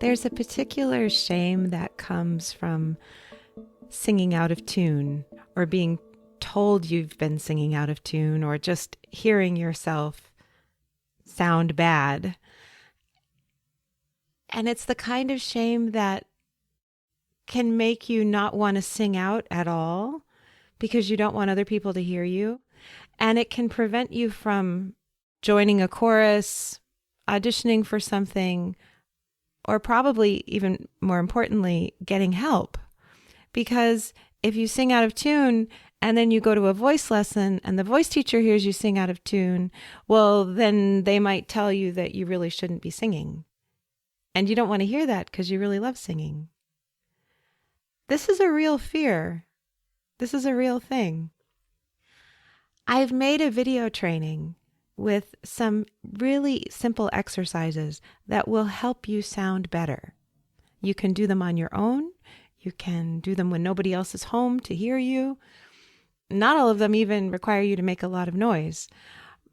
There's a particular shame that comes from singing out of tune, or being told you've been singing out of tune, or just hearing yourself sound bad. And it's the kind of shame that can make you not want to sing out at all because you don't want other people to hear you. And it can prevent you from joining a chorus, auditioning for something, or probably even more importantly, getting help. Because if you sing out of tune and then you go to a voice lesson and the voice teacher hears you sing out of tune, well, then they might tell you that you really shouldn't be singing. And you don't want to hear that because you really love singing. This is a real fear. This is a real thing. I've made a video training with some really simple exercises that will help you sound better. You can do them on your own. You can do them when nobody else is home to hear you. Not all of them even require you to make a lot of noise.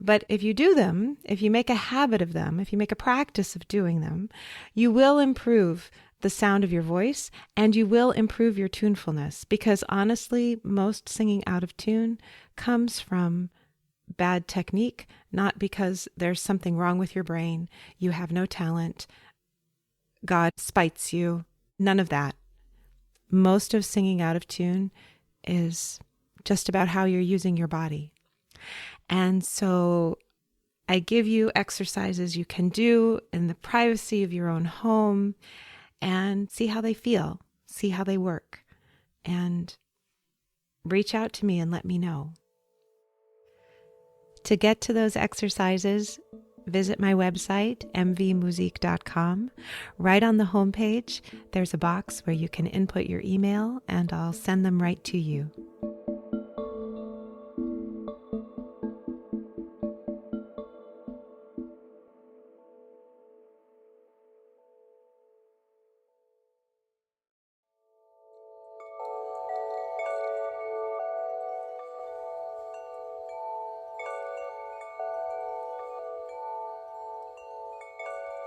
But if you do them, if you make a habit of them, if you make a practice of doing them, you will improve the sound of your voice and you will improve your tunefulness. Because honestly, most singing out of tune comes from bad technique, not because there's something wrong with your brain, you have no talent, God spites you, none of that. Most of singing out of tune is just about how you're using your body. And so I give you exercises you can do in the privacy of your own home and see how they feel, see how they work, and reach out to me and let me know. To get to those exercises, visit my website, mvmusique.com. Right on the homepage, there's a box where you can input your email and I'll send them right to you.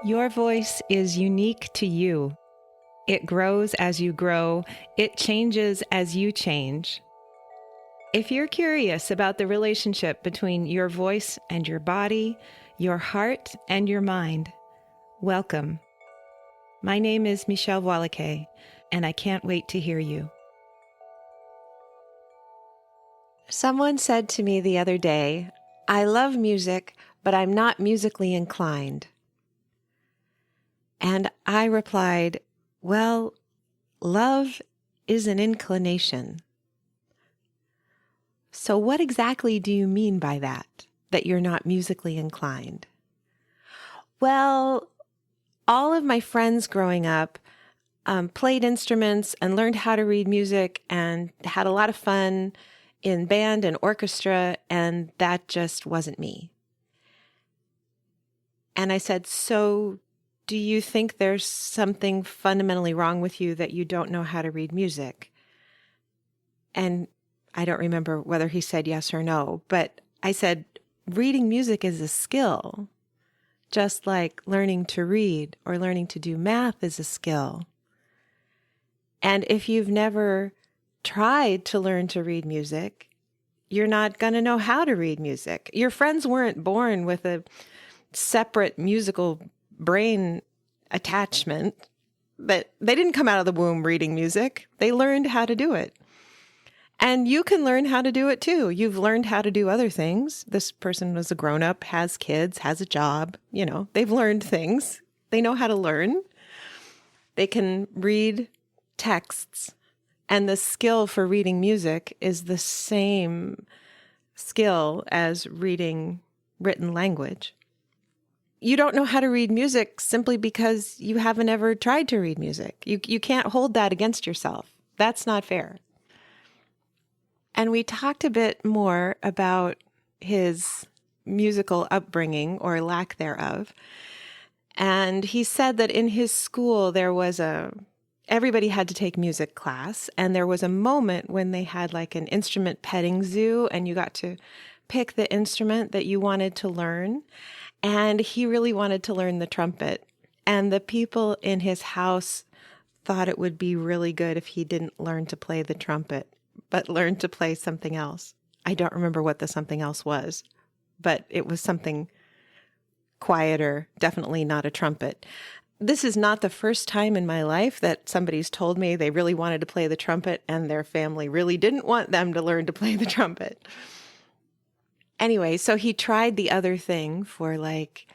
Your voice is unique to you. It grows as you grow. It changes as you change. If you're curious about the relationship between your voice and your body, your heart and your mind, welcome. My name is Michèle Voillequé, and I can't wait to hear you. Someone said to me the other day, I love music, but I'm not musically inclined. And I replied, well, love is an inclination. So what exactly do you mean by that you're not musically inclined? Well, all of my friends growing up played instruments and learned how to read music and had a lot of fun in band and orchestra, and that just wasn't me. And I said, so do you think there's something fundamentally wrong with you that you don't know how to read music? And I don't remember whether he said yes or no, but I said, reading music is a skill, just like learning to read or learning to do math is a skill. And if you've never tried to learn to read music, you're not going to know how to read music. Your friends weren't born with a separate musical brain attachment, but they didn't come out of the womb reading music. They learned how to do it. And you can learn how to do it too. You've learned how to do other things. This person was a grown-up, has kids, has a job. You know, they've learned things. They know how to learn. They can read texts. And the skill for reading music is the same skill as reading written language. You don't know how to read music simply because you haven't ever tried to read music. You can't hold that against yourself. That's not fair. And we talked a bit more about his musical upbringing or lack thereof. And he said that in his school there was everybody had to take music class, and there was a moment when they had like an instrument petting zoo, and you got to pick the instrument that you wanted to learn, and he really wanted to learn the trumpet. And the people in his house thought it would be really good if he didn't learn to play the trumpet, but learned to play something else. I don't remember what the something else was, but it was something quieter, definitely not a trumpet. This is not the first time in my life that somebody's told me they really wanted to play the trumpet and their family really didn't want them to learn to play the trumpet. Anyway, so he tried the other thing for like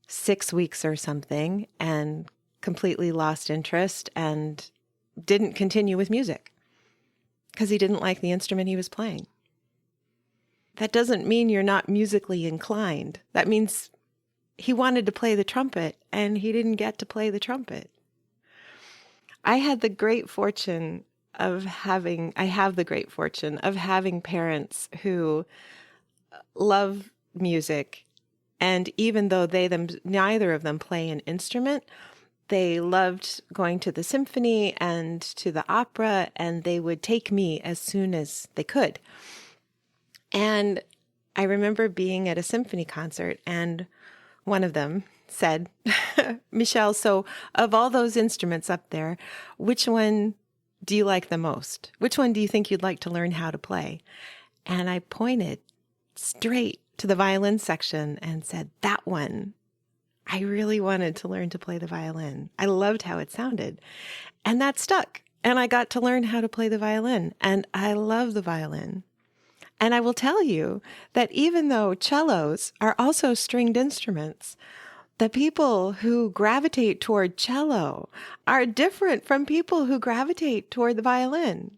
6 weeks or something and completely lost interest and didn't continue with music because he didn't like the instrument he was playing. That doesn't mean you're not musically inclined. That means he wanted to play the trumpet and he didn't get to play the trumpet. I have the great fortune of having parents who love music. And even though neither of them play an instrument, they loved going to the symphony and to the opera, and they would take me as soon as they could. And I remember being at a symphony concert, and one of them said, Michèle, so of all those instruments up there, which one do you like the most? Which one do you think you'd like to learn how to play? And I pointed straight to the violin section and said, that one. I really wanted to learn to play the violin. I loved how it sounded. And that stuck. And I got to learn how to play the violin. And I love the violin. And I will tell you that even though cellos are also stringed instruments, the people who gravitate toward cello are different from people who gravitate toward the violin.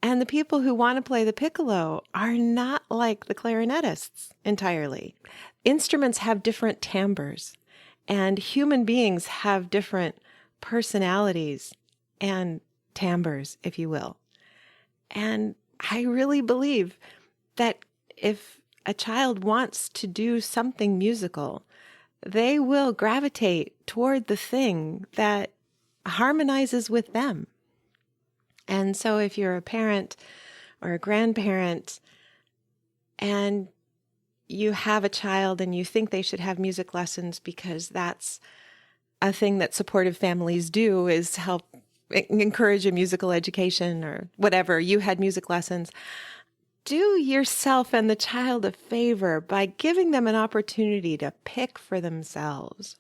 And the people who want to play the piccolo are not like the clarinetists entirely. Instruments have different timbres, and human beings have different personalities and timbres, if you will. And I really believe that if a child wants to do something musical, they will gravitate toward the thing that harmonizes with them. And so if you're a parent or a grandparent and you have a child and you think they should have music lessons because that's a thing that supportive families do, is help encourage a musical education or whatever, you had music lessons, do yourself and the child a favor by giving them an opportunity to pick for themselves.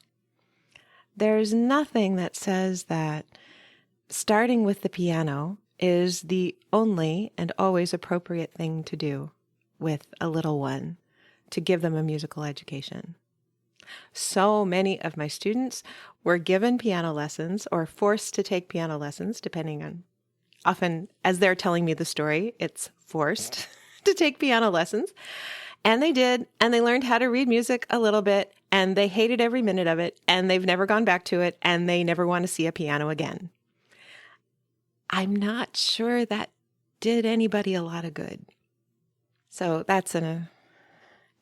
There's nothing that says that starting with the piano is the only and always appropriate thing to do with a little one to give them a musical education. So many of my students were given piano lessons or forced to take piano lessons, depending on, often as they're telling me the story, it's forced to take piano lessons. And they did, and they learned how to read music a little bit, and they hated every minute of it, and they've never gone back to it, and they never want to see a piano again. I'm not sure that did anybody a lot of good. So that's an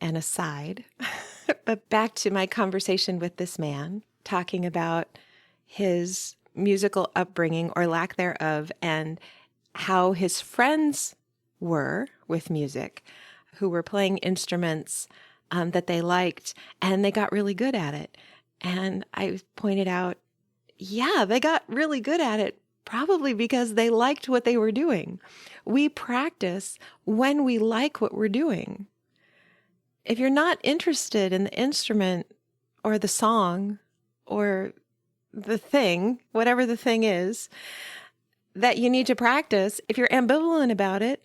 aside. But back to my conversation with this man, talking about his musical upbringing or lack thereof, and how his friends were with music, who were playing instruments that they liked, and they got really good at it. And I pointed out, yeah, they got really good at it, probably because they liked what they were doing. We practice when we like what we're doing. If you're not interested in the instrument or the song or the thing, whatever the thing is that you need to practice, if you're ambivalent about it,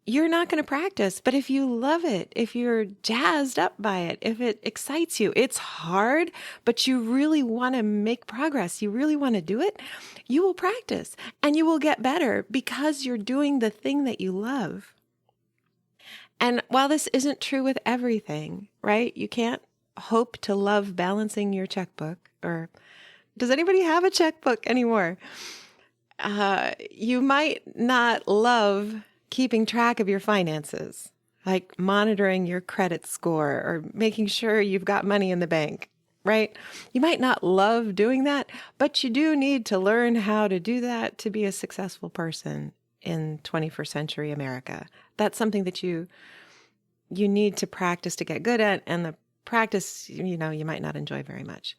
you're not going to practice. But if you love it, if you're jazzed up by it, if it excites you, it's hard, but you really want to make progress, you really want to do it, you will practice and you will get better because you're doing the thing that you love. And while this isn't true with everything, right? You can't hope to love balancing your checkbook. Or does anybody have a checkbook anymore? You might not love keeping track of your finances, like monitoring your credit score or making sure you've got money in the bank, right? You might not love doing that, but you do need to learn how to do that to be a successful person in 21st century America. That's something that you you need to practice to get good at, and the practice, you might not enjoy very much.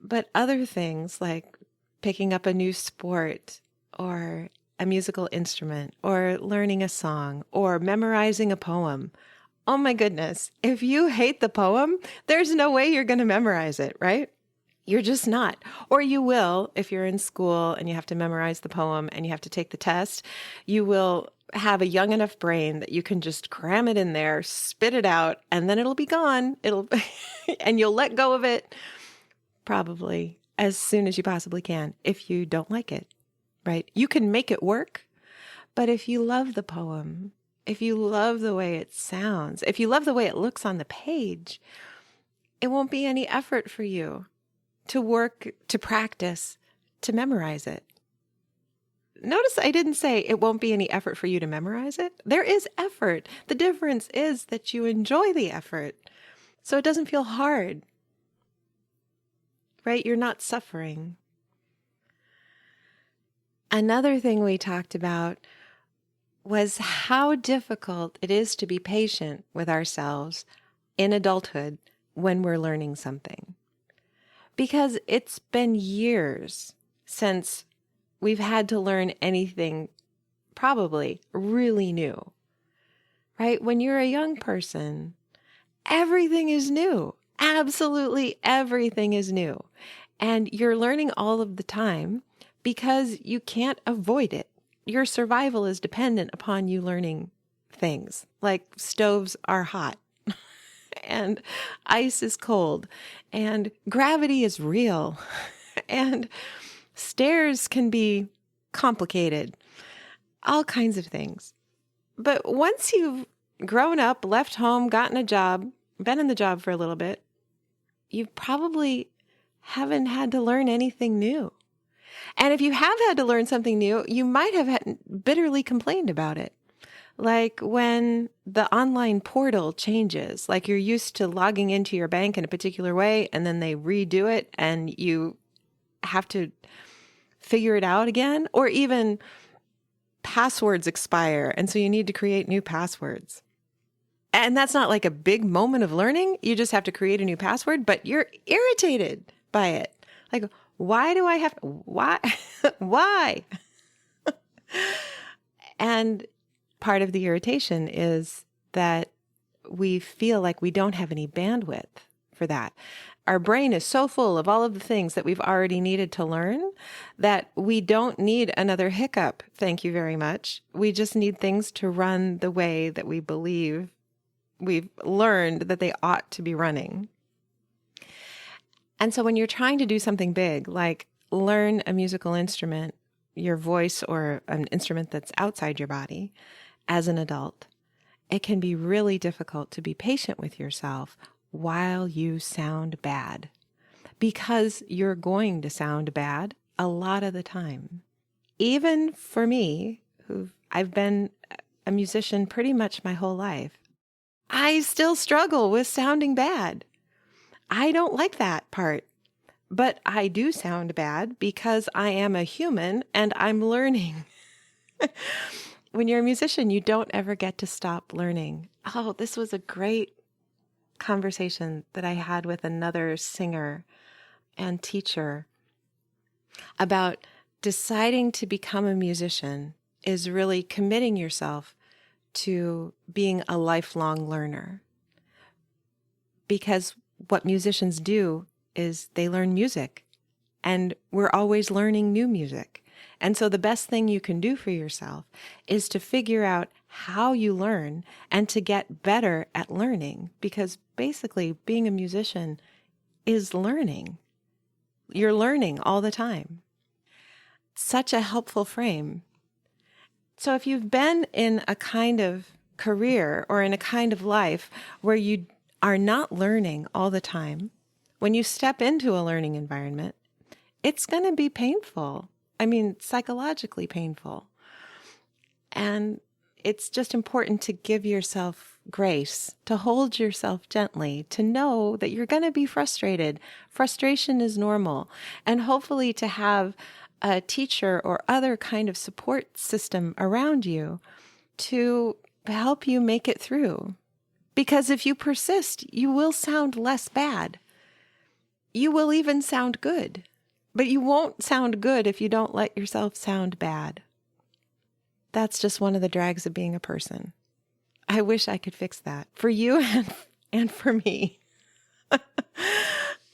But other things like picking up a new sport or a musical instrument or learning a song or memorizing a poem. Oh my goodness. If you hate the poem, there's no way you're going to memorize it, right? You're just not. Or you will, if you're in school and you have to memorize the poem and you have to take the test, you will have a young enough brain that you can just cram it in there, spit it out, and then it'll be gone. And you'll let go of it probably as soon as you possibly can if you don't like it, right? You can make it work, but if you love the poem, if you love the way it sounds, if you love the way it looks on the page, it won't be any effort for you to work, to practice, to memorize it. Notice I didn't say it won't be any effort for you to memorize it. There is effort. The difference is that you enjoy the effort, so it doesn't feel hard, right? You're not suffering. Another thing we talked about was how difficult it is to be patient with ourselves in adulthood when we're learning something. Because it's been years since we've had to learn anything probably really new, right? When you're a young person, everything is new. Absolutely everything is new. And you're learning all of the time because you can't avoid it. Your survival is dependent upon you learning things, like stoves are hot and ice is cold and gravity is real and stairs can be complicated, all kinds of things. But once you've grown up, left home, gotten a job, been in the job for a little bit, you probably haven't had to learn anything new. And if you have had to learn something new, you might have bitterly complained about it. Like when the online portal changes, like you're used to logging into your bank in a particular way, and then they redo it and you have to figure it out again, or even passwords expire. And so you need to create new passwords. And that's not like a big moment of learning. You just have to create a new password, but you're irritated by it. Like, why do I have to, why? Why? And part of the irritation is that we feel like we don't have any bandwidth for that. Our brain is so full of all of the things that we've already needed to learn that we don't need another hiccup. Thank you very much. We just need things to run the way that we believe we've learned that they ought to be running. And so when you're trying to do something big, like learn a musical instrument, your voice or an instrument that's outside your body as an adult, it can be really difficult to be patient with yourself while you sound bad, because you're going to sound bad a lot of the time. Even for me, I've been a musician pretty much my whole life, I still struggle with sounding bad. I don't like that part, but I do sound bad because I am a human and I'm learning. When you're a musician, you don't ever get to stop learning. Oh, this was a great conversation that I had with another singer and teacher about deciding to become a musician is really committing yourself to being a lifelong learner. Because what musicians do is they learn music, and we're always learning new music. And so the best thing you can do for yourself is to figure out how you learn and to get better at learning, because basically being a musician is learning. You're learning all the time. Such a helpful frame. So if you've been in a kind of career or in a kind of life where you are not learning all the time, when you step into a learning environment, it's going to be painful. I mean, psychologically painful. And it's just important to give yourself grace, to hold yourself gently, to know that you're going to be frustrated. Frustration is normal. And hopefully to have a teacher or other kind of support system around you to help you make it through. Because if you persist, you will sound less bad. You will even sound good. But you won't sound good if you don't let yourself sound bad. That's just one of the drags of being a person. I wish I could fix that for you and for me.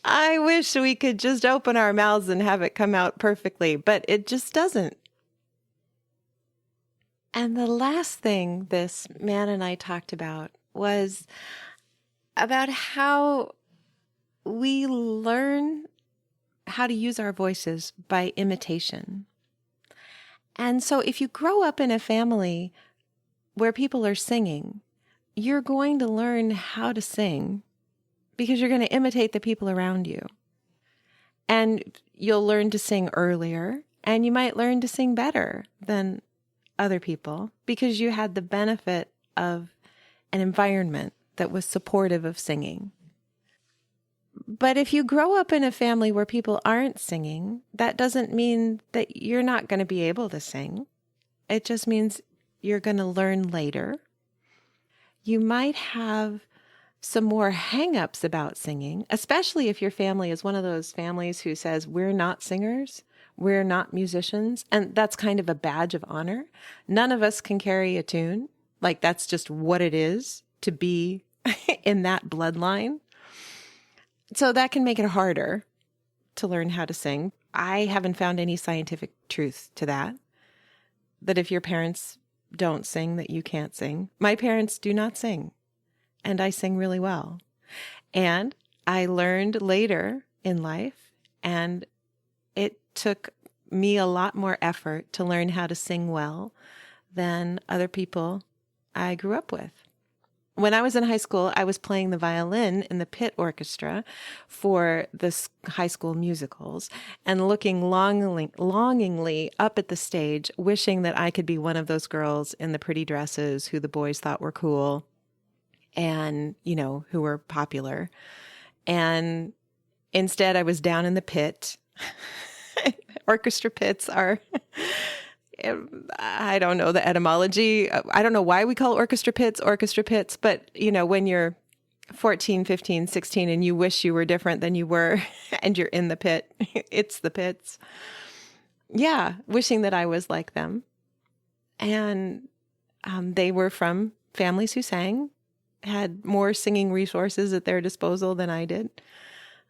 I wish we could just open our mouths and have it come out perfectly, but it just doesn't. And the last thing this man and I talked about was about how we learn how to use our voices by imitation. And so if you grow up in a family where people are singing, you're going to learn how to sing because you're going to imitate the people around you. And you'll learn to sing earlier, and you might learn to sing better than other people because you had the benefit of an environment that was supportive of singing. But if you grow up in a family where people aren't singing, that doesn't mean that you're not going to be able to sing. It just means you're going to learn later. You might have some more hang-ups about singing, especially if your family is one of those families who says, we're not singers, we're not musicians, and that's kind of a badge of honor. None of us can carry a tune. Like, that's just what it is to be in that bloodline. So that can make it harder to learn how to sing. I haven't found any scientific truth to that if your parents don't sing, that you can't sing. My parents do not sing, and I sing really well. And I learned later in life, and it took me a lot more effort to learn how to sing well than other people I grew up with. When I was in high school, I was playing the violin in the pit orchestra for the high school musicals and looking longingly up at the stage, wishing that I could be one of those girls in the pretty dresses who the boys thought were cool and, who were popular. And instead, I was down in the pit. Orchestra pits are... I don't know the etymology. I don't know why we call orchestra pits, but when you're 14, 15, 16 and you wish you were different than you were and you're in the pit, it's the pits. Yeah, wishing that I was like them. And they were from families who sang, had more singing resources at their disposal than I did.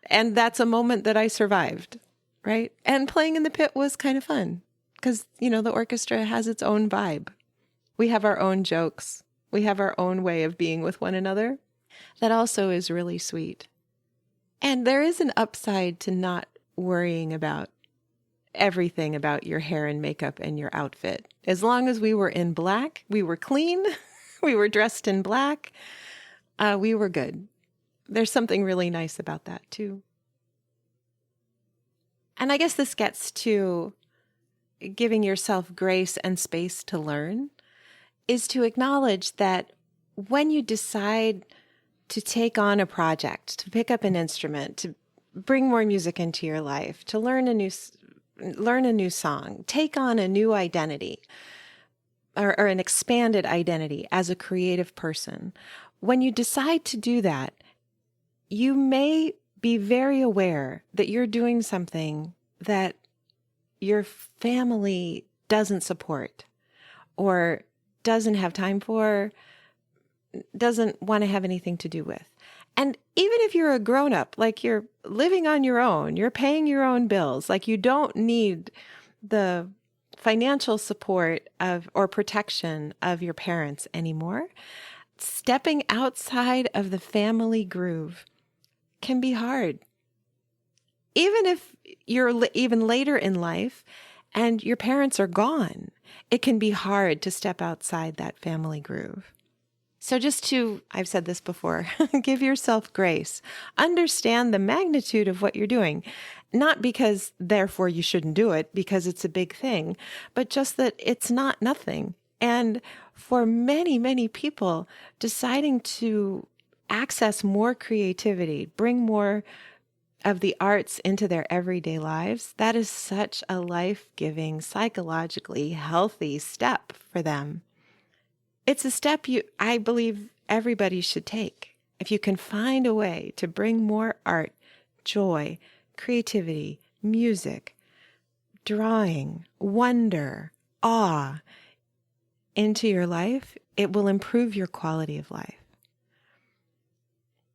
And that's a moment that I survived, right? And playing in the pit was kind of fun. Because, the orchestra has its own vibe. We have our own jokes. We have our own way of being with one another. That also is really sweet. And there is an upside to not worrying about everything about your hair and makeup and your outfit. As long as we were in black, we were clean, we were dressed in black, we were good. There's something really nice about that, too. And I guess this gets to giving yourself grace and space to learn, is to acknowledge that when you decide to take on a project, to pick up an instrument, to bring more music into your life, to learn a new song, take on a new identity or an expanded identity as a creative person, when you decide to do that, you may be very aware that you're doing something that your family doesn't support or doesn't have time for, doesn't want to have anything to do with. And even if you're a grown-up, like you're living on your own, you're paying your own bills, like you don't need the financial support or protection of your parents anymore, stepping outside of the family groove can be hard. Even if you're even later in life and your parents are gone, it can be hard to step outside that family groove. So I've said this before, give yourself grace. Understand the magnitude of what you're doing. Not because therefore you shouldn't do it because it's a big thing, but just that it's not nothing. And for many, many people, deciding to access more creativity, bring more of the arts into their everyday lives, that is such a life-giving, psychologically healthy step for them. It's a step I believe everybody should take. If you can find a way to bring more art, joy, creativity, music, drawing, wonder, awe into your life, it will improve your quality of life.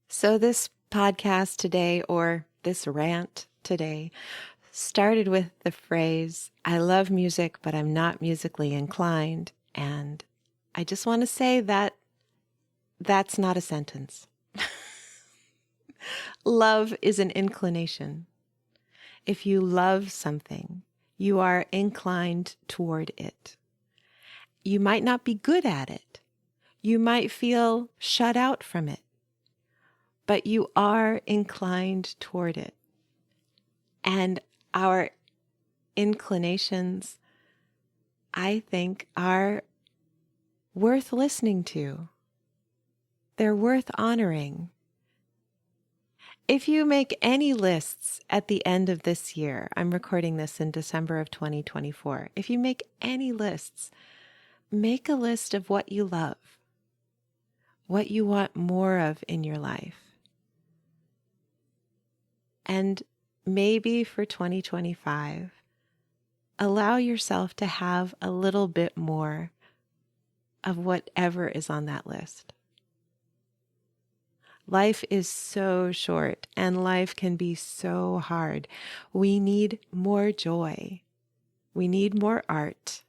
So this podcast today, or this rant today, started with the phrase, I love music, but I'm not musically inclined. And I just want to say that that's not a sentence. Love is an inclination. If you love something, you are inclined toward it. You might not be good at it. You might feel shut out from it, but you are inclined toward it. And our inclinations, I think, are worth listening to. They're worth honoring. If you make any lists at the end of this year, I'm recording this in December of 2024. If you make any lists, make a list of what you love, what you want more of in your life. And maybe for 2025, allow yourself to have a little bit more of whatever is on that list. Life is so short and life can be so hard. We need more joy. We need more art.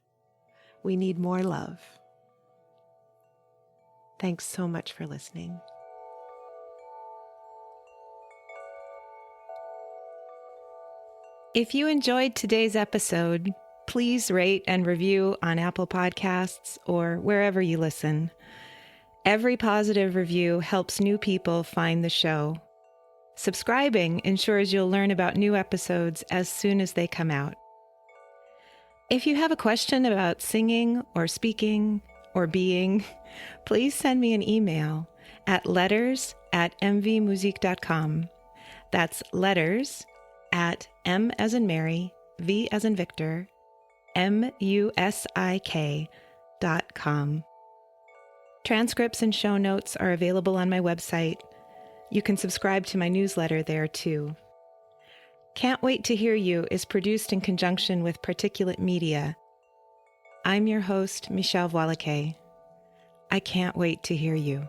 We need more love. Thanks so much for listening. If you enjoyed today's episode, please rate and review on Apple Podcasts or wherever you listen. Every positive review helps new people find the show. Subscribing ensures you'll learn about new episodes as soon as they come out. If you have a question about singing or speaking or being, please send me an email at letters@mvmusique.com. That's letters at M as in Mary, V as in Victor, MUSIK.com. Transcripts and show notes are available on my website. You can subscribe to my newsletter there too. Can't Wait to Hear You is produced in conjunction with Particulate Media. I'm your host, Michèle Voillequé. I can't wait to hear you.